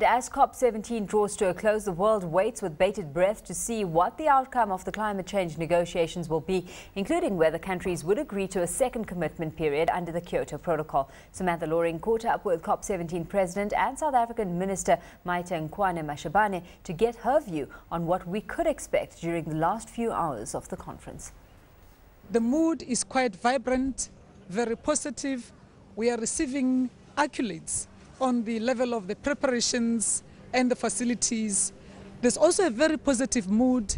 As COP17 draws to a close, the world waits with bated breath to see what the outcome of the climate change negotiations will be, including whether countries would agree to a second commitment period under the Kyoto Protocol. Samantha caught up with COP17 President and South African Minister Maite Nkoana-Mashabane to get her view on what we could expect during the last few hours of the conference. The mood is quite vibrant, very positive. We are receiving accolades on the level of the preparations and the facilities. There's also a very positive mood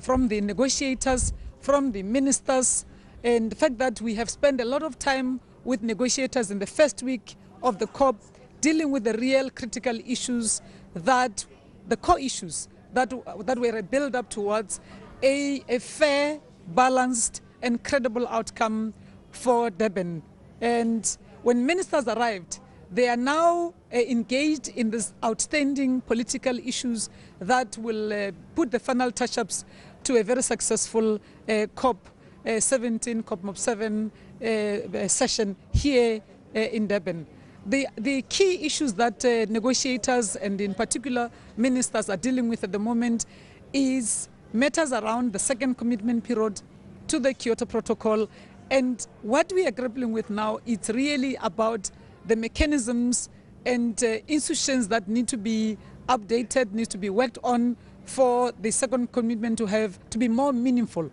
from the negotiators, from the ministers, and the fact that we have spent a lot of time with negotiators in the first week of the COP, dealing with the real critical issues, that the core issues that were a build-up towards a fair, balanced and credible outcome for Durban. And when ministers arrived, they are now engaged in these outstanding political issues that will put the final touch-ups to a very successful COP17, COP17 session here in Durban. The key issues that negotiators and in particular ministers are dealing with at the moment is matters around the second commitment period to the Kyoto Protocol. And what we are grappling with now, it's really about the mechanisms and institutions that need to be updated, need to be worked on for the second commitment to be more meaningful.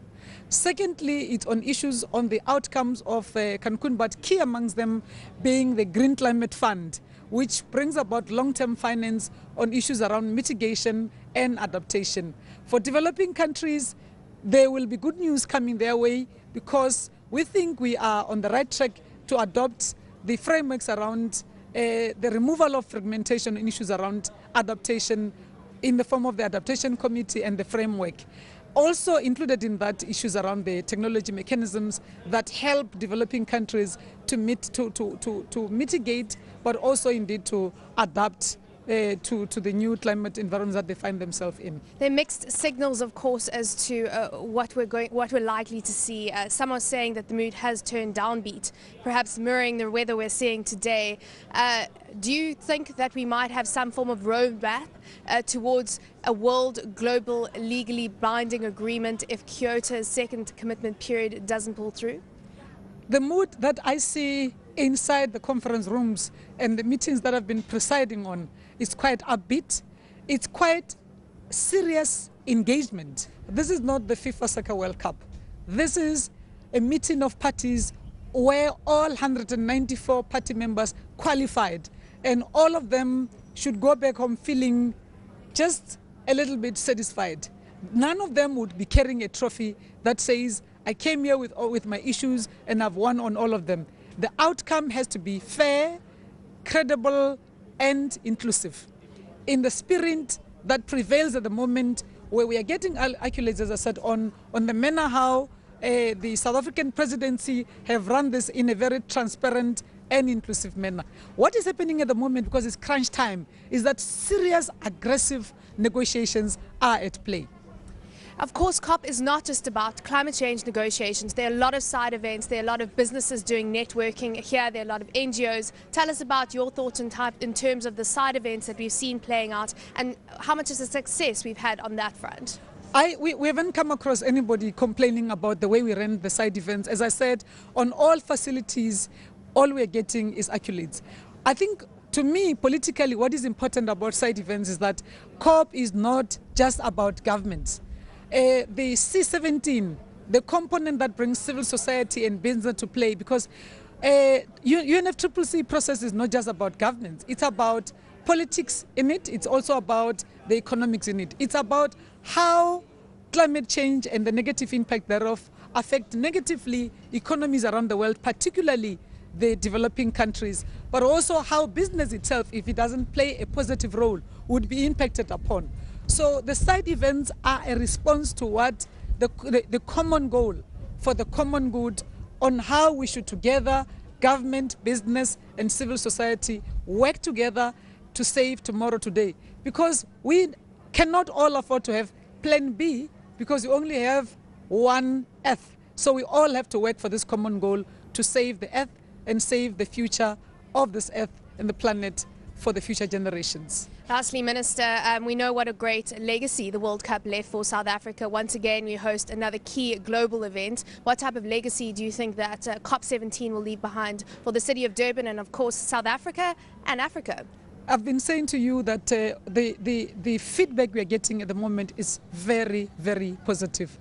Secondly, it's on issues on the outcomes of Cancun, but key amongst them being the Green Climate Fund, which brings about long-term finance on issues around mitigation and adaptation. For developing countries, there will be good news coming their way because we think we are on the right track to adopt the frameworks around the removal of fragmentation in issues around adaptation in the form of the Adaptation Committee and the framework. Also included in that issues around the technology mechanisms that help developing countries to mitigate, but also indeed to adapt to the new climate environments that they find themselves in. There are mixed signals, of course, as to what we're likely to see. Some are saying that the mood has turned downbeat, perhaps mirroring the weather we're seeing today. Do you think that we might have some form of roadmap towards a world global legally binding agreement if Kyoto's second commitment period doesn't pull through? The mood that I see inside the conference rooms and the meetings that I've been presiding on is quite upbeat. It's quite serious engagement. This is not the FIFA Soccer World Cup. This is a meeting of parties where all 194 party members qualified, and all of them should go back home feeling just a little bit satisfied. None of them would be carrying a trophy that says, I came here with my issues and I've won on all of them. The outcome has to be fair, credible, and inclusive. In the spirit that prevails at the moment, where we are getting accolades, as I said, on the manner how the South African presidency have run this in a very transparent and inclusive manner. What is happening at the moment, because it's crunch time, is that serious, aggressive negotiations are at play. Of course, COP is not just about climate change negotiations. There are a lot of side events. There are a lot of businesses doing networking here. There are a lot of NGOs. Tell us about your thoughts in terms of the side events that we've seen playing out and how much is the success we've had on that front. We haven't come across anybody complaining about the way we ran the side events. As I said, on all facilities, all we're getting is accolades. I think, to me, politically, what is important about side events is that COP is not just about governments. The C17, the component that brings civil society and business to play, because UNFCCC process is not just about governments. It's about politics in it. It's also about the economics in it. It's about how climate change and the negative impact thereof affect negatively economies around the world, particularly the developing countries, but also how business itself, if it doesn't play a positive role, would be impacted upon. So the side events are a response to what the common goal for the common good on how we should together, government, business and civil society, work together to save tomorrow today. Because we cannot all afford to have plan B because we only have one Earth. So we all have to work for this common goal to save the Earth and save the future of this Earth and the planet for the future generations. Lastly, Minister, we know what a great legacy the World Cup left for South Africa. Once again, we host another key global event. What type of legacy do you think that COP17 will leave behind for the city of Durban and, of course, South Africa and Africa? I've been saying to you that the feedback we are getting at the moment is very, very positive.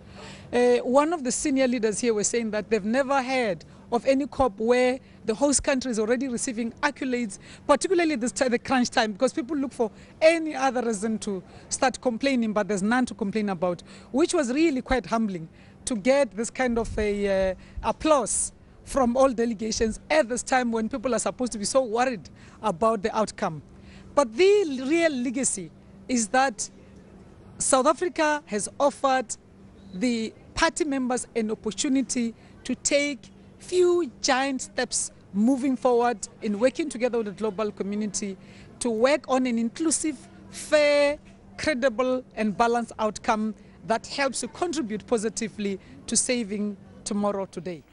One of the senior leaders here was saying that they've never heard of any COP where the host country is already receiving accolades, particularly this time, the crunch time, because people look for any other reason to start complaining, but there's none to complain about, which was really quite humbling to get this kind of applause from all delegations at this time when people are supposed to be so worried about the outcome. But the real legacy is that South Africa has offered the party members an opportunity to take few giant steps moving forward in working together with the global community to work on an inclusive, fair, credible and balanced outcome that helps to contribute positively to saving tomorrow today.